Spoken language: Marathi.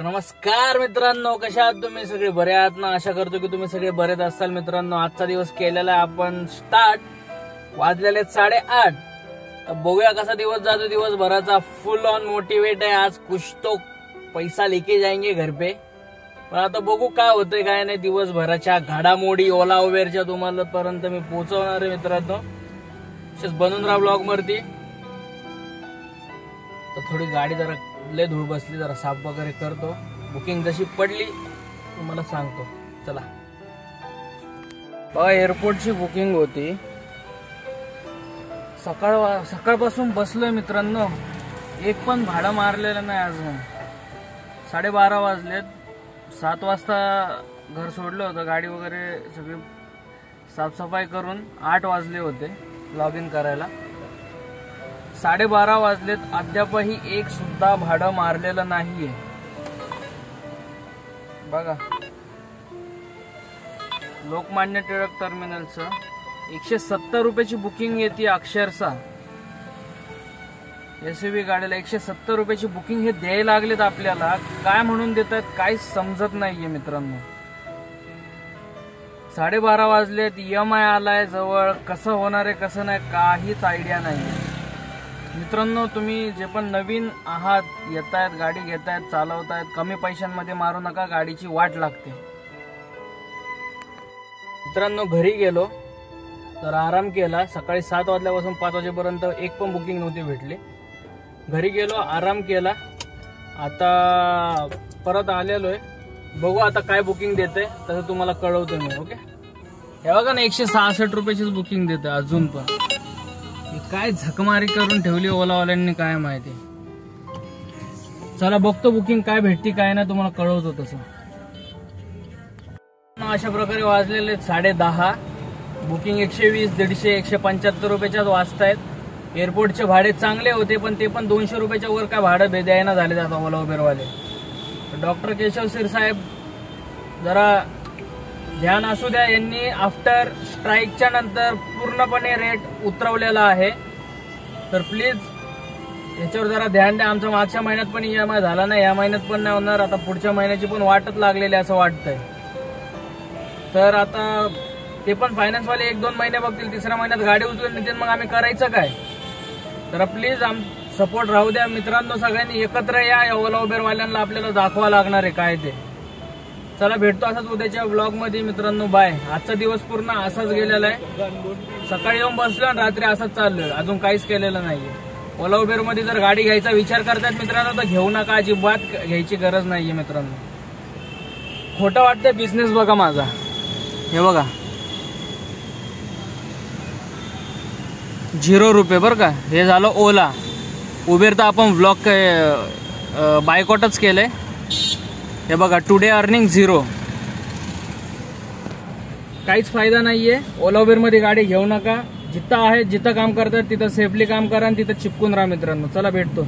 नमस्कार मित्रांनो, कशा आहात तुम्ही? सगळे बरे आहात ना? आशा करतो की तुम्ही सगळे बरेच असाल. मित्रांनो, आजचा दिवस केलेला आहे आपण स्टार्ट. वाजलेले 8:30. तर बघूया कसा दिवस जातो. दिवसभराचा फुल ऑन मोटिवेट आहे. आज कुछ तो पैसा लेके जाएंगे घर पे. पण आता बघू काय होतंय काय नाही. दिवसभराच्या घडामोडी ओला उबेरच्या तुम्हाला पर्यंत मी पोहोचवणार आहे मित्रांनो. बनून राहा ब्लॉग वरती. तर थोडी गाडी जरा लय धूळ बसली, जरा साफ वगैरे करतो. बुकिंग जशी पडली तुम्हाला सांगतो. चला बघा, एअरपोर्टची बुकिंग होती. सकाळपासून बसलोय मित्रांनो. एक पण भाडं मारलेलं नाही अजून. 12:30 वाजलेत. 7 वाजता घर सोडलं होतं. गाडी वगैरे सगळी साफसफाई करून 8 वाजले होते लॉग इन करायला. 12:30 वाजलेत. अद्यापही एक सुद्धा भाडं मारलेलं नाहीये. बघा, लोकमान्य टिळक टर्मिनलचं 170 रुपयाची बुकिंग येते अक्षरशः. एसयूव्ही गाडीला 170 रुपयाची बुकिंग हे द्यायला लागलेत आपल्याला. काय म्हणून देतात काही समजत नाहीये मित्रांनो. 12:30 वाजलेत. EMI आलाय जवळ. कसं होणार आहे कसं नाही काहीच आयडिया नाही मित्रांनो. तुम्ही जे पण नवीन आहात, येतायत, गाडी घेतायत, चालवतायत, कमी पैशांमध्ये मारू नका. गाडीची वाट लागते मित्रांनो. घरी गेलो तर आराम केला. सकाळी 7 वाजल्यापासून 5 वाजेपर्यंत एक पण बुकिंग नव्हती भेटली. घरी गेलो, आराम केला. आता परत आलेलोय. बघू आता काय बुकिंग देते तसं तुम्हाला कळवतो मी. ओके, हे बघा ना, 166 रुपयाचीच बुकिंग देते अजून पण. काय झकमारी करून ठेवली ओलावाल्यांनी काय माहिती. चला बघतो बुकिंग काय भेटती काय नाही, तुम्हाला कळवतो तसं. अशा प्रकारे वाजलेले 10:30. बुकिंग 120, 150, 175 रुपयाच्याच वाजतायत. एअरपोर्टचे भाडे चांगले होते पण ते पण 200 रुपयाच्या वर काय भाडं द्यायना झाले आता ओला उबेरवाले. डॉक्टर केशव सिरसाहेब जरा ध्यान असू द्या. यांनी आफ्टर स्ट्राईकच्या नंतर पूर्णपणे रेट उतरवलेला आहे. तर प्लीज याच्यावर जरा ध्यान द्या. आमचा मागच्या महिन्यात पण EMI झाला नाही, या महिन्यात पण नाही होणार. आता पुढच्या महिन्याची पण वाटच लागलेली असं वाटतंय. तर आता ते पण फायनान्सवाले 1-2 महिने बघतील. 3ऱ्या महिन्यात गाडी उचलून नेतील. मग आम्ही करायचं काय? तर प्लीज सपोर्ट राहू द्या मित्रांनो. सगळ्यांनी एकत्र या. ओला उबेरवाल्यांना आपल्याला दाखवा लागणार आहे काय ते. चला भेटतो असाच उद्याच्या ब्लॉग मध्ये मित्रांनो. बाय. आजचा दिवस पूर्ण असाच गेलेला आहे. सकाळी येऊन बसलो आणि रात्री असाच चाललोय. अजून काहीच केलेलं नाहीये. ओला उबेर मध्ये जर गाडी घ्यायचा विचार करतात मित्रांनो तर घेऊ नका. अजिबात घ्यायची गरज नाहीये मित्रांनो. खोटं वाटतंय. बिझनेस बघा माझा. हे बघा, 0 रुपये बरं का. हे झालं ओला. उबेर तर आपण ब्लॉक बायकॉटच केलंय. हे बघा, टुडे अर्निंग 0. काहीच फायदा नाहीये. ओला उबेर मध्ये गाडी घेऊ नका. जिथं आहे, जिथं काम करतात तिथं सेफली काम करा आणि तिथं चिपकून राहा मित्रांनो. चला भेटतो.